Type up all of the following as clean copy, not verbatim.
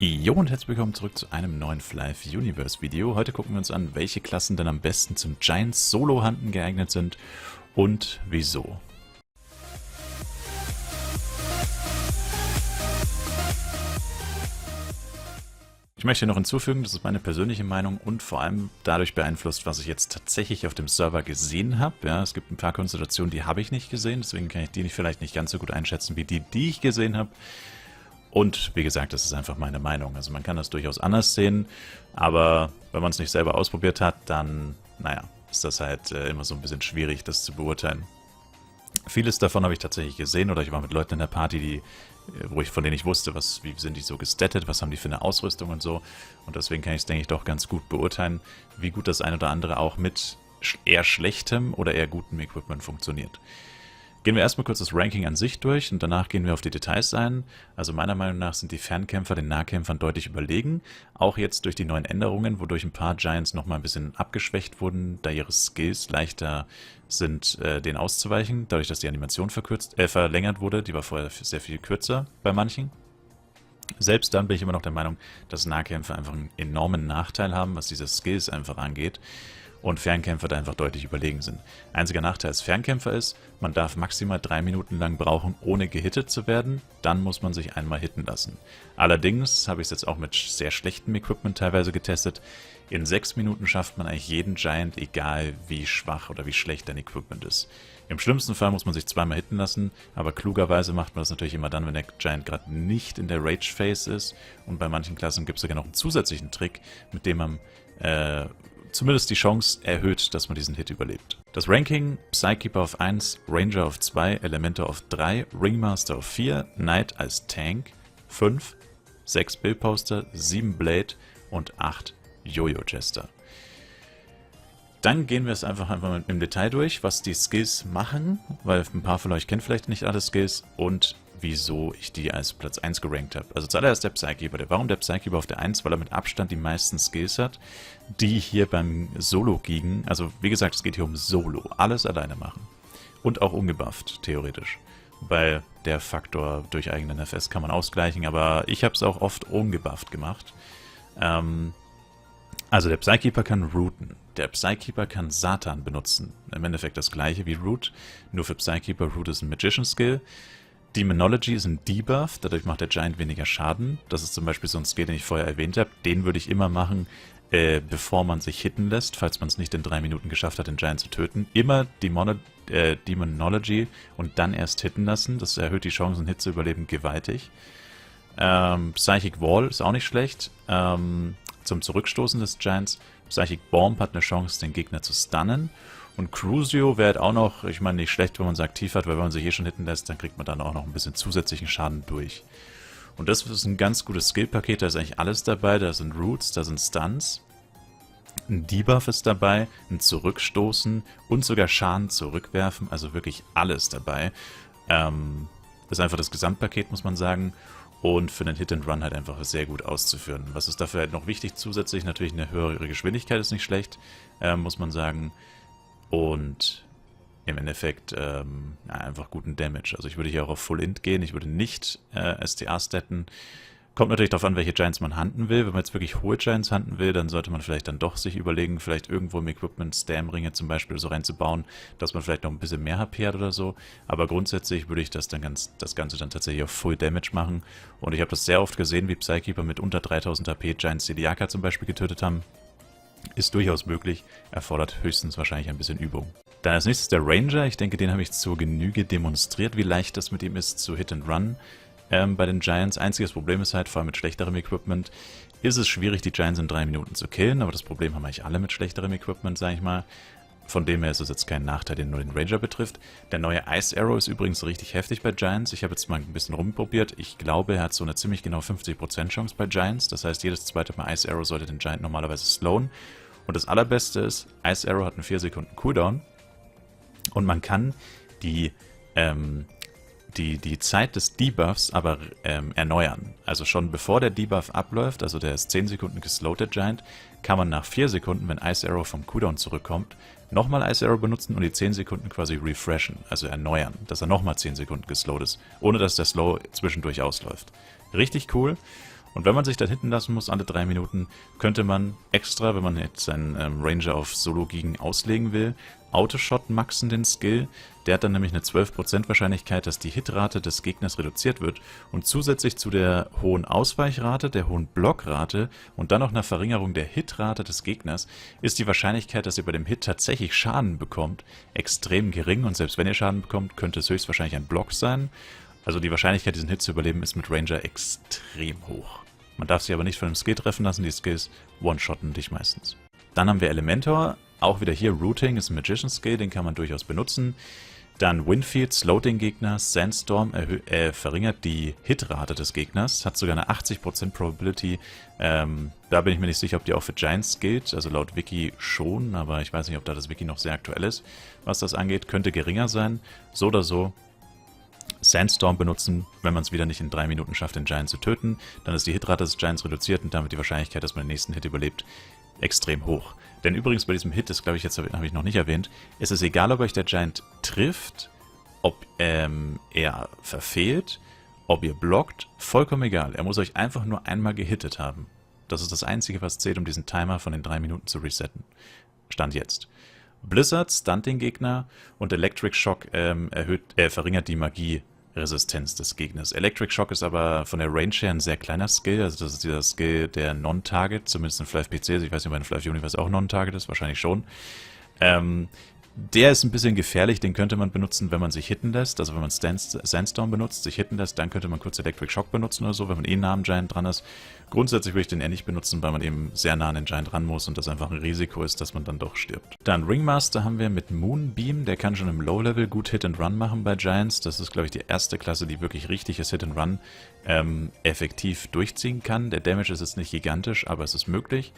Jo und herzlich willkommen zurück zu einem neuen Flive Universe Video. Heute gucken wir uns an, welche Klassen denn am besten zum Giants Solo Hunten geeignet sind und wieso. Ich möchte noch hinzufügen, das ist meine persönliche Meinung und vor allem dadurch beeinflusst, was ich jetzt tatsächlich auf dem Server gesehen habe. Ja, es gibt ein paar Konstellationen, die habe ich nicht gesehen, deswegen kann ich die vielleicht nicht ganz so gut einschätzen wie die ich gesehen habe. Und wie gesagt, das ist einfach meine Meinung. Also man kann das durchaus anders sehen, aber wenn man es nicht selber ausprobiert hat, dann, naja, ist das halt immer so ein bisschen schwierig, das zu beurteilen. Vieles davon habe ich tatsächlich gesehen oder ich war mit Leuten in der Party, von denen ich wusste, wie sind die so gestattet, was haben die für eine Ausrüstung und so. Und deswegen kann ich es, denke ich, doch ganz gut beurteilen, wie gut das ein oder andere auch mit eher schlechtem oder eher gutem Equipment funktioniert. Gehen wir erstmal kurz das Ranking an sich durch und danach gehen wir auf die Details ein. Also meiner Meinung nach sind die Fernkämpfer den Nahkämpfern deutlich überlegen. Auch jetzt durch die neuen Änderungen, wodurch ein paar Giants nochmal ein bisschen abgeschwächt wurden, da ihre Skills leichter sind, denen auszuweichen. Dadurch, dass die Animation verlängert wurde, die war vorher sehr viel kürzer bei manchen. Selbst dann bin ich immer noch der Meinung, dass Nahkämpfer einfach einen enormen Nachteil haben, was diese Skills einfach angeht. Und Fernkämpfer da einfach deutlich überlegen sind. Einziger Nachteil als Fernkämpfer ist, man darf maximal 3 Minuten lang brauchen, ohne gehittet zu werden. Dann muss man sich einmal hitten lassen. Allerdings habe ich es jetzt auch mit sehr schlechtem Equipment teilweise getestet. In 6 Minuten schafft man eigentlich jeden Giant, egal wie schwach oder wie schlecht dein Equipment ist. Im schlimmsten Fall muss man sich zweimal hitten lassen, aber klugerweise macht man das natürlich immer dann, wenn der Giant gerade nicht in der Rage-Phase ist. Und bei manchen Klassen gibt es sogar noch einen zusätzlichen Trick, mit dem man zumindest die Chance erhöht, dass man diesen Hit überlebt. Das Ranking: Psykeeper auf 1, Ranger auf 2, Elementor auf 3, Ringmaster auf 4, Knight als Tank 5, 6 Billposter, 7 Blade und 8 Jojo Jester. Dann gehen wir es einfach im Detail durch, was die Skills machen, weil ein paar von euch kennen vielleicht nicht alle Skills und wieso ich die als Platz 1 gerankt habe. Also zuallererst der Psykeeper. Warum der Psykeeper auf der 1? Weil er mit Abstand die meisten Skills hat, die hier beim Solo gegen, also wie gesagt, es geht hier um Solo, alles alleine machen. Und auch ungebufft, theoretisch. Weil der Faktor durch eigenen FS kann man ausgleichen, aber ich habe es auch oft ungebufft gemacht. Also der Psykeeper kann rooten. Der Psykeeper kann Satan benutzen. Im Endeffekt das gleiche wie Root, nur für Psykeeper Root ist ein Magician Skill. Demonology ist ein Debuff, dadurch macht der Giant weniger Schaden. Das ist zum Beispiel so ein Skill, den ich vorher erwähnt habe. Den würde ich immer machen, bevor man sich hitten lässt, falls man es nicht in 3 Minuten geschafft hat, den Giant zu töten. Immer Demonology und dann erst hitten lassen. Das erhöht die Chance, einen Hit zu überleben, gewaltig. Psychic Wall ist auch nicht schlecht. Zum Zurückstoßen des Giants. Psychic Bomb hat eine Chance, den Gegner zu stunnen. Und Crucio wäre halt auch noch, ich meine, nicht schlecht, wenn man es aktiv hat, weil wenn man sich schon hitten lässt, dann kriegt man dann auch noch ein bisschen zusätzlichen Schaden durch. Und das ist ein ganz gutes Skillpaket, da ist eigentlich alles dabei, da sind Roots, da sind Stuns, ein Debuff ist dabei, ein Zurückstoßen und sogar Schaden zurückwerfen, also wirklich alles dabei. Das ist einfach das Gesamtpaket, muss man sagen. Und für den Hit and Run halt einfach sehr gut auszuführen. Was ist dafür halt noch wichtig zusätzlich? Natürlich eine höhere Geschwindigkeit ist nicht schlecht, muss man sagen. Und im Endeffekt einfach guten Damage. Also ich würde hier auch auf Full Int gehen, ich würde nicht STA statten. Kommt natürlich darauf an, welche Giants man hunten will. Wenn man jetzt wirklich hohe Giants hunten will, dann sollte man vielleicht dann doch sich überlegen, vielleicht irgendwo im Equipment Stam-Ringe zum Beispiel so reinzubauen, dass man vielleicht noch ein bisschen mehr HP hat oder so. Aber grundsätzlich würde ich das Ganze dann tatsächlich auf Full Damage machen. Und ich habe das sehr oft gesehen, wie Psykeeper mit unter 3000 HP Giants Celiaca zum Beispiel getötet haben. Ist durchaus möglich, erfordert höchstens wahrscheinlich ein bisschen Übung. Dann als nächstes der Ranger. Ich denke, den habe ich zur Genüge demonstriert, wie leicht das mit ihm ist zu Hit and Run. Bei den Giants. Einziges Problem ist halt, vor allem mit schlechterem Equipment, ist es schwierig, die Giants in 3 Minuten zu killen, aber das Problem haben eigentlich alle mit schlechterem Equipment, sage ich mal. Von dem her ist es jetzt kein Nachteil, den nur den Ranger betrifft. Der neue Ice Arrow ist übrigens richtig heftig bei Giants. Ich habe jetzt mal ein bisschen rumprobiert. Ich glaube, er hat so eine ziemlich genau 50% Chance bei Giants. Das heißt, jedes zweite Mal Ice Arrow sollte den Giant normalerweise slowen. Und das allerbeste ist, Ice Arrow hat einen 4 Sekunden Cooldown. Und man kann die Zeit des Debuffs aber erneuern. Also schon bevor der Debuff abläuft, also der ist 10 Sekunden geslowt, der Giant, kann man nach 4 Sekunden, wenn Ice Arrow vom Cooldown zurückkommt, nochmal Ice Arrow benutzen und die 10 Sekunden quasi refreshen, also erneuern, dass er nochmal 10 Sekunden geslowt ist, ohne dass der Slow zwischendurch ausläuft. Richtig cool. Und wenn man sich dann hitten lassen muss, alle 3 Minuten, könnte man extra, wenn man jetzt seinen Ranger auf Solo-Gigen auslegen will, Autoshot maxen den Skill. Der hat dann nämlich eine 12% Wahrscheinlichkeit, dass die Hitrate des Gegners reduziert wird. Und zusätzlich zu der hohen Ausweichrate, der hohen Blockrate und dann noch einer Verringerung der Hitrate des Gegners, ist die Wahrscheinlichkeit, dass ihr bei dem Hit tatsächlich Schaden bekommt, extrem gering. Und selbst wenn ihr Schaden bekommt, könnte es höchstwahrscheinlich ein Block sein. Also die Wahrscheinlichkeit, diesen Hit zu überleben, ist mit Ranger extrem hoch. Man darf sich aber nicht von dem Skill treffen lassen, die Skills one-shotten dich meistens. Dann haben wir Elementor, auch wieder hier Routing ist ein Magician Skill, den kann man durchaus benutzen. Dann Windfield slowt den Gegner, Sandstorm verringert die Hitrate des Gegners, hat sogar eine 80% Probability. Da bin ich mir nicht sicher, ob die auch für Giants gilt, also laut Wiki schon, aber ich weiß nicht, ob da das Wiki noch sehr aktuell ist, was das angeht. Könnte geringer sein, so oder so. Sandstorm benutzen, wenn man es wieder nicht in 3 Minuten schafft, den Giant zu töten. Dann ist die Hitrate des Giants reduziert und damit die Wahrscheinlichkeit, dass man den nächsten Hit überlebt, extrem hoch. Denn übrigens bei diesem Hit, das glaube ich jetzt habe ich noch nicht erwähnt, ist es egal, ob euch der Giant trifft, ob er verfehlt, ob ihr blockt, vollkommen egal. Er muss euch einfach nur einmal gehittet haben. Das ist das Einzige, was zählt, um diesen Timer von den 3 Minuten zu resetten. Stand jetzt. Blizzard stunt den Gegner und Electric Shock verringert die Magieresistenz des Gegners. Electric Shock ist aber von der Range her ein sehr kleiner Skill, also das ist dieser Skill der Non-Target, zumindest in Flive PC, also ich weiß nicht, ob in Flive Universe auch Non-Target ist, wahrscheinlich schon. Der ist ein bisschen gefährlich, den könnte man benutzen, wenn man sich hitten lässt, also wenn man Sandstorm benutzt, sich hitten lässt, dann könnte man kurz Electric Shock benutzen oder so, wenn man eh nah am Giant dran ist. Grundsätzlich würde ich den eher nicht benutzen, weil man eben sehr nah an den Giant ran muss und das einfach ein Risiko ist, dass man dann doch stirbt. Dann Ringmaster haben wir mit Moonbeam, der kann schon im Low-Level gut Hit-and-Run machen bei Giants. Das ist, glaube ich, die erste Klasse, die wirklich richtiges Hit-and-Run effektiv durchziehen kann. Der Damage ist jetzt nicht gigantisch, aber es ist möglich.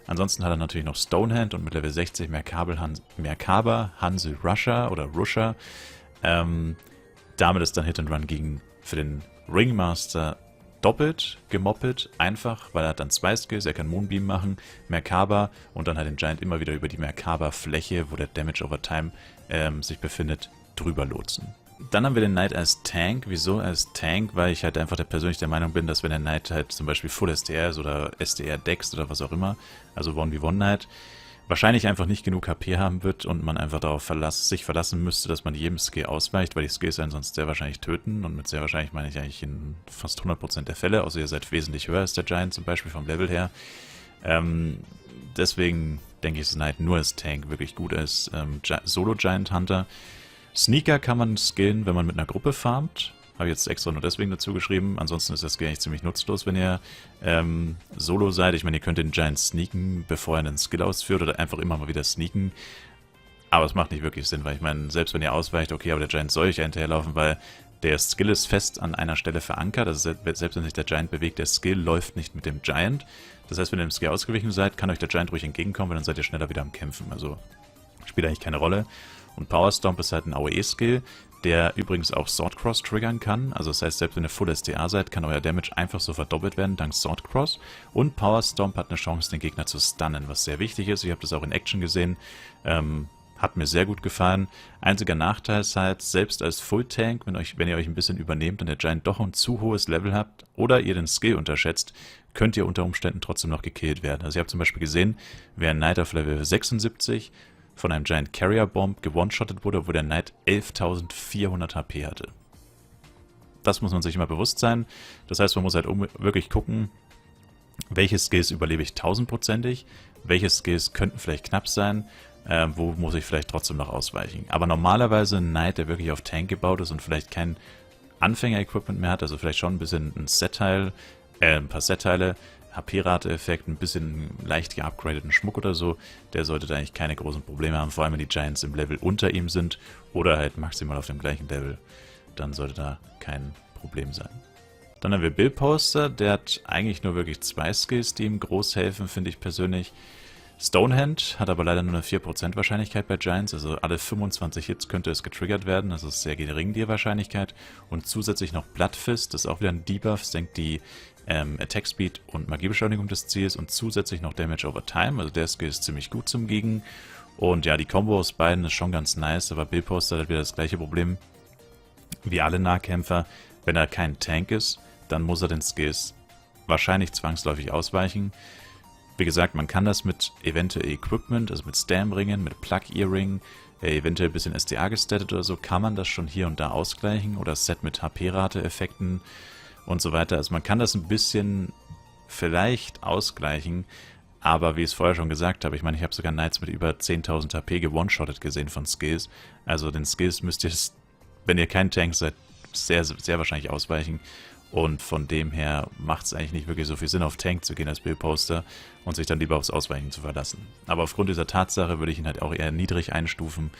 Ansonsten hat er natürlich noch Stonehand und mit Level 60 Merkaba, Hansel Rusher oder Rusher. Damit ist dann Hit-and-Run für den Ringmaster doppelt gemoppelt, einfach, weil er hat dann 2 Skills, er kann Moonbeam machen, Merkaba und dann halt den Giant immer wieder über die Merkaba-Fläche, wo der Damage over Time sich befindet, drüber lotsen. Dann haben wir den Knight als Tank. Wieso als Tank? Weil ich halt einfach persönlich der Meinung bin, dass wenn der Knight halt zum Beispiel Full SDR ist oder SDR Dex oder was auch immer, also 1v1 Knight, wahrscheinlich einfach nicht genug HP haben wird und man einfach darauf sich verlassen müsste, dass man jedem Skill ausweicht, weil die Skills einen sonst sehr wahrscheinlich töten und mit sehr wahrscheinlich meine ich eigentlich in fast 100% der Fälle, außer ihr seid wesentlich höher als der Giant zum Beispiel vom Level her. Deswegen denke ich, dass Knight nur als Tank wirklich gut ist. Solo Giant Hunter. Sneaker kann man skillen, wenn man mit einer Gruppe farmt. Habe ich jetzt extra nur deswegen dazu geschrieben. Ansonsten ist das Skill eigentlich ziemlich nutzlos, wenn ihr solo seid. Ich meine, ihr könnt den Giant sneaken, bevor er einen Skill ausführt oder einfach immer mal wieder sneaken. Aber es macht nicht wirklich Sinn, weil ich meine, selbst wenn ihr ausweicht, okay, aber der Giant soll euch ja hinterherlaufen, weil der Skill ist fest an einer Stelle verankert. Also selbst wenn sich der Giant bewegt, der Skill läuft nicht mit dem Giant. Das heißt, wenn ihr dem Skill ausgewichen seid, kann euch der Giant ruhig entgegenkommen, weil dann seid ihr schneller wieder am Kämpfen. Also spielt eigentlich keine Rolle. Und Power Stomp ist halt ein AOE-Skill, der übrigens auch Swordcross triggern kann. Also das heißt, selbst wenn ihr Full SDA seid, kann euer Damage einfach so verdoppelt werden dank Swordcross. Und Power Stomp hat eine Chance, den Gegner zu stunnen, was sehr wichtig ist. Ich habe das auch in Action gesehen. Hat mir sehr gut gefallen. Einziger Nachteil ist halt, selbst als Full Tank, wenn ihr euch ein bisschen übernehmt und der Giant doch ein zu hohes Level habt oder ihr den Skill unterschätzt, könnt ihr unter Umständen trotzdem noch gekillt werden. Also ihr habt zum Beispiel gesehen, wer ein Knight auf Level 76 von einem Giant Carrier Bomb gewone-shottet wurde, wo der Knight 11.400 HP hatte. Das muss man sich immer bewusst sein. Das heißt, man muss halt wirklich gucken, welche Skills überlebe ich 1000%ig, welche Skills könnten vielleicht knapp sein, wo muss ich vielleicht trotzdem noch ausweichen. Aber normalerweise ein Knight, der wirklich auf Tank gebaut ist und vielleicht kein Anfänger-Equipment mehr hat, also vielleicht schon ein bisschen ein paar Set-Teile, HP-Rate-Effekt, ein bisschen leicht geupgradeten Schmuck oder so, der sollte da eigentlich keine großen Probleme haben, vor allem wenn die Giants im Level unter ihm sind oder halt maximal auf dem gleichen Level, dann sollte da kein Problem sein. Dann haben wir Bill Poster, der hat eigentlich nur wirklich 2 Skills, die ihm groß helfen, finde ich persönlich. Stonehand hat aber leider nur eine 4% Wahrscheinlichkeit bei Giants, also alle 25 Hits könnte es getriggert werden, das ist sehr gering die Wahrscheinlichkeit. Und zusätzlich noch Bloodfist, das ist auch wieder ein Debuff, senkt die Attack Speed und Magiebeschleunigung des Ziels und zusätzlich noch Damage over Time, also der Skill ist ziemlich gut zum Gegen. Und ja, die Combo aus beiden ist schon ganz nice, aber Bill Poster hat wieder das gleiche Problem wie alle Nahkämpfer. Wenn er kein Tank ist, dann muss er den Skills wahrscheinlich zwangsläufig ausweichen. Wie gesagt, man kann das mit eventuell Equipment, also mit Stam-Ringen, mit Plug-Earring, eventuell ein bisschen SDA gestattet oder so, kann man das schon hier und da ausgleichen oder Set mit HP-Rate-Effekten und so weiter. Also man kann das ein bisschen vielleicht ausgleichen, aber wie ich es vorher schon gesagt habe, ich meine, ich habe sogar Knights mit über 10.000 HP gewone-shottet gesehen von Skills. Also den Skills müsst ihr, wenn ihr kein Tank seid, sehr, sehr wahrscheinlich ausweichen. Und von dem her macht es eigentlich nicht wirklich so viel Sinn, auf Tank zu gehen als Bildposter und sich dann lieber aufs Ausweichen zu verlassen. Aber aufgrund dieser Tatsache würde ich ihn halt auch eher niedrig einstufen,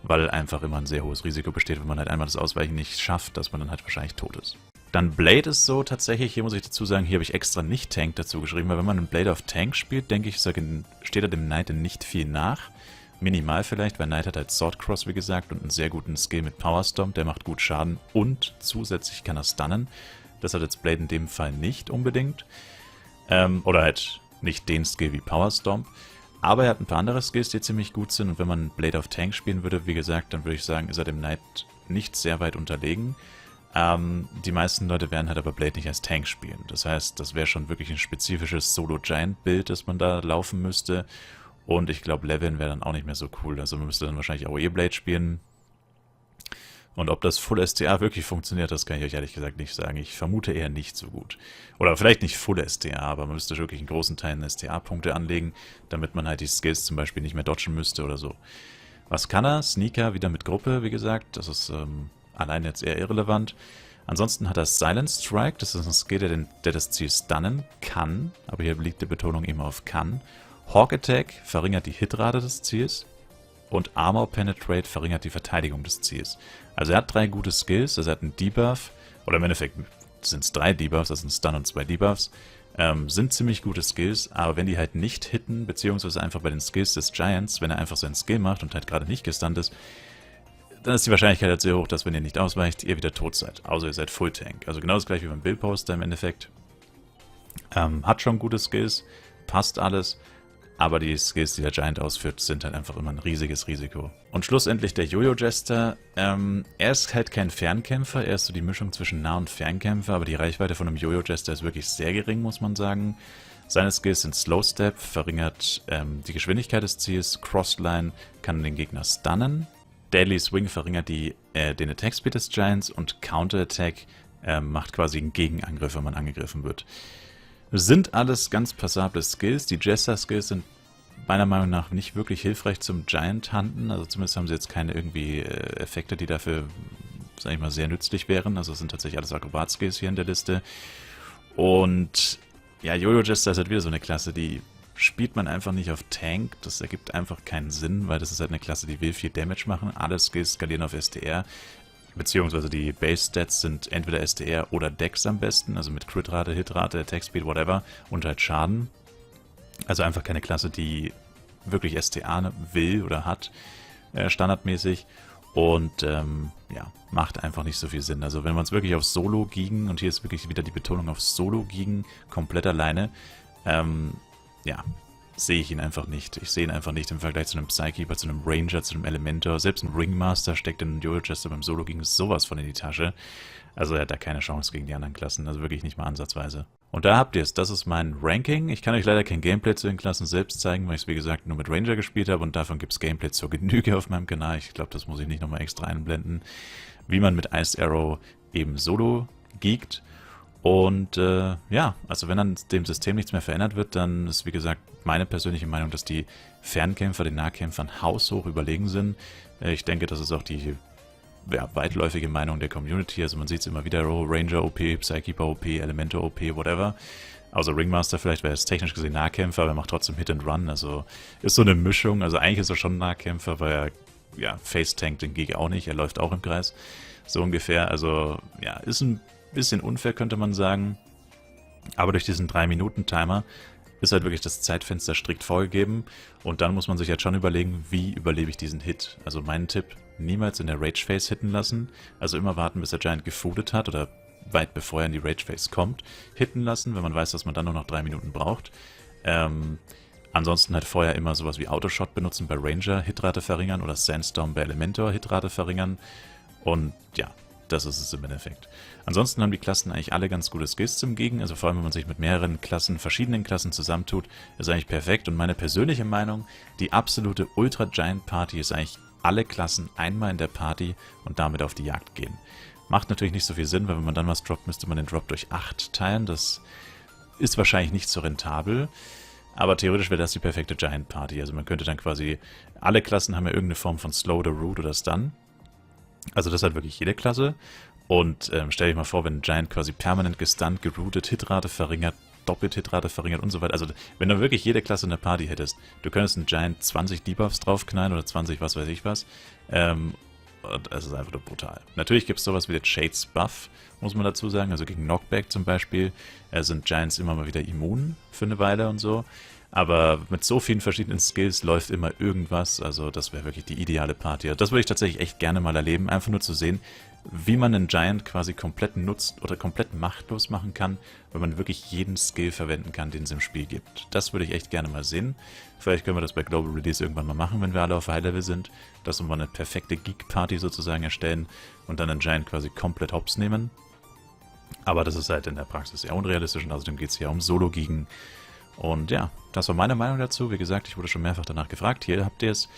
weil einfach immer ein sehr hohes Risiko besteht, wenn man halt einmal das Ausweichen nicht schafft, dass man dann halt wahrscheinlich tot ist. Dann Blade ist so tatsächlich, hier muss ich dazu sagen, hier habe ich extra nicht Tank dazu geschrieben, weil wenn man einen Blade auf Tank spielt, denke ich, steht er dem Knight nicht viel nach. Minimal vielleicht, weil Knight hat halt Swordcross, wie gesagt, und einen sehr guten Skill mit Powerstomp, der macht gut Schaden und zusätzlich kann er stunnen. Das hat jetzt Blade in dem Fall nicht unbedingt. Oder halt nicht den Skill wie Powerstomp. Aber er hat ein paar andere Skills, die ziemlich gut sind. Und wenn man Blade auf Tank spielen würde, wie gesagt, dann würde ich sagen, ist er dem Knight nicht sehr weit unterlegen. Die meisten Leute werden halt aber Blade nicht als Tank spielen. Das heißt, das wäre schon wirklich ein spezifisches Solo-Giant-Bild, das man da laufen müsste. Und ich glaube, Levin wäre dann auch nicht mehr so cool. Also man müsste dann wahrscheinlich AOE Blade spielen. Und ob das Full STA wirklich funktioniert, das kann ich euch ehrlich gesagt nicht sagen. Ich vermute eher nicht so gut. Oder vielleicht nicht Full STA, aber man müsste wirklich in großen Teilen STA-Punkte anlegen, damit man halt die Skills zum Beispiel nicht mehr dodgen müsste oder so. Was kann er? Sneaker wieder mit Gruppe, wie gesagt. Das ist allein jetzt eher irrelevant. Ansonsten hat er Silent Strike. Das ist ein Skill, der das Ziel stunnen kann. Aber hier liegt die Betonung eben auf kann. Hawk Attack verringert die Hitrate des Ziels. Und Armor Penetrate verringert die Verteidigung des Ziels. Also er hat 3 gute Skills, also er hat einen Debuff, oder im Endeffekt sind es 3 Debuffs, das sind Stun und 2 Debuffs, sind ziemlich gute Skills, aber wenn die halt nicht hitten, beziehungsweise einfach bei den Skills des Giants, wenn er einfach seinen Skill macht und halt gerade nicht gestunt ist, dann ist die Wahrscheinlichkeit halt sehr hoch, dass wenn ihr nicht ausweicht, ihr wieder tot seid, außer ihr seid Full Tank. Also genau das gleiche wie beim Bildposter im Endeffekt. Hat schon gute Skills, passt alles. Aber die Skills, die der Giant ausführt, sind halt einfach immer ein riesiges Risiko. Und schlussendlich der Jojo-Jester. Er ist halt kein Fernkämpfer, er ist so die Mischung zwischen Nah- und Fernkämpfer, aber die Reichweite von einem Jojo-Jester ist wirklich sehr gering, muss man sagen. Seine Skills sind Slow Step, verringert die Geschwindigkeit des Ziels, Crossline kann den Gegner stunnen, Daily Swing verringert den Attack Speed des Giants und Counter Attack macht quasi einen Gegenangriff, wenn man angegriffen wird. Sind alles ganz passable Skills. Die Jester-Skills sind meiner Meinung nach nicht wirklich hilfreich zum Giant-Hunten. Also zumindest haben sie jetzt keine irgendwie Effekte, die dafür, sag ich mal, sehr nützlich wären. Also es sind tatsächlich alles Akrobat-Skills hier in der Liste. Und ja, Jojo-Jester ist halt wieder so eine Klasse, die spielt man einfach nicht auf Tank. Das ergibt einfach keinen Sinn, weil das ist halt eine Klasse, die will viel Damage machen. Alle Skills skalieren auf SDR. Beziehungsweise die Base-Stats sind entweder SDR oder Dex am besten, also mit Crit-Rate, Hit-Rate, Attack-Speed, whatever, und halt Schaden. Also einfach keine Klasse, die wirklich STA will oder hat, standardmäßig. Und ja, macht einfach nicht so viel Sinn. Also wenn wir uns wirklich auf Solo giegen, und hier ist wirklich wieder die Betonung auf Solo giegen, komplett alleine, ja, sehe ich ihn einfach nicht. Ich sehe ihn einfach nicht im Vergleich zu einem Psykeeper, zu einem Ranger, zu einem Elementor. Selbst ein Ringmaster steckt in Jojo-Jester beim Solo gegen sowas von in die Tasche. Also er hat da keine Chance gegen die anderen Klassen, also wirklich nicht mal ansatzweise. Und da habt ihr es, das ist mein Ranking. Ich kann euch leider kein Gameplay zu den Klassen selbst zeigen, weil ich es wie gesagt nur mit Ranger gespielt habe und davon gibt es Gameplay zur Genüge auf meinem Kanal. Ich glaube, das muss ich nicht nochmal extra einblenden. Wie man mit Iced Arrow eben Solo geekt. Und ja, also wenn an dem System nichts mehr verändert wird, dann ist wie gesagt meine persönliche Meinung, dass die Fernkämpfer den Nahkämpfern haushoch überlegen sind. Ich denke, das ist auch die weitläufige Meinung der Community. Also man sieht es immer wieder, Ranger OP, Psykeeper OP, Elementor OP, whatever. Also Ringmaster vielleicht wäre es technisch gesehen Nahkämpfer, aber er macht trotzdem Hit and Run. Also ist so eine Mischung. Also eigentlich ist er schon Nahkämpfer, weil er ja, Face-Tankt den Gegner auch nicht. Er läuft auch im Kreis. So ungefähr. Also ja, ist ein bisschen unfair, könnte man sagen. Aber durch diesen 3-Minuten-Timer ist halt wirklich das Zeitfenster strikt vorgegeben. Und dann muss man sich halt schon überlegen, wie überlebe ich diesen Hit. Also mein Tipp, niemals in der Rage-Phase hitten lassen. Also immer warten, bis der Giant gefoodet hat oder weit bevor er in die Rage-Phase kommt, hitten lassen, wenn man weiß, dass man dann nur noch 3 Minuten braucht. Ansonsten halt vorher immer sowas wie Autoshot benutzen bei Ranger, Hitrate verringern oder Sandstorm bei Elementor, Hitrate verringern. Und ja, Das ist es im Endeffekt. Ansonsten haben die Klassen eigentlich alle ganz gute Skills zum Gegen, also vor allem, wenn man sich mit mehreren Klassen, verschiedenen Klassen zusammentut, ist eigentlich perfekt. Und meine persönliche Meinung, die absolute Ultra Giant Party ist eigentlich alle Klassen einmal in der Party und damit auf die Jagd gehen. Macht natürlich nicht so viel Sinn, weil wenn man dann was droppt, müsste man den Drop durch 8 teilen. Das ist wahrscheinlich nicht so rentabel. Aber theoretisch wäre das die perfekte Giant Party. Also man könnte dann quasi, alle Klassen haben ja irgendeine Form von Slow oder Root oder Stun. Also das hat wirklich jede Klasse. Und stell dir mal vor, wenn ein Giant quasi permanent gestunt, geroutet, Hitrate verringert, Doppelt-Hitrate verringert und so weiter. Also wenn du wirklich jede Klasse in der Party hättest, du könntest einen Giant 20 Debuffs draufknallen oder 20 was weiß ich was. Es ist einfach nur brutal. Natürlich gibt es sowas wie den Shades Buff, muss man dazu sagen. Also gegen Knockback zum Beispiel sind Giants immer mal wieder immun für eine Weile und so. Aber mit so vielen verschiedenen Skills läuft immer irgendwas. Also das wäre wirklich die ideale Party. Das würde ich tatsächlich echt gerne mal erleben. Einfach nur zu sehen, wie man einen Giant quasi komplett nutzt oder komplett machtlos machen kann, wenn man wirklich jeden Skill verwenden kann, den es im Spiel gibt. Das würde ich echt gerne mal sehen. Vielleicht können wir das bei Global Release irgendwann mal machen, wenn wir alle auf High Level sind, dass wir mal eine perfekte Geek-Party sozusagen erstellen und dann einen Giant quasi komplett hops nehmen. Aber das ist halt in der Praxis eher unrealistisch und außerdem geht es ja um Solo-Geeken. Und ja, das war meine Meinung dazu. Wie gesagt, ich wurde schon mehrfach danach gefragt. Hier habt ihr es.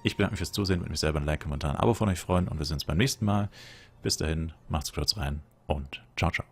Ich bedanke mich fürs Zusehen, würde mich selber ein Like, Kommentar, ein Abo von euch freuen und wir sehen uns beim nächsten Mal. Bis dahin, macht's kurz rein und ciao, ciao.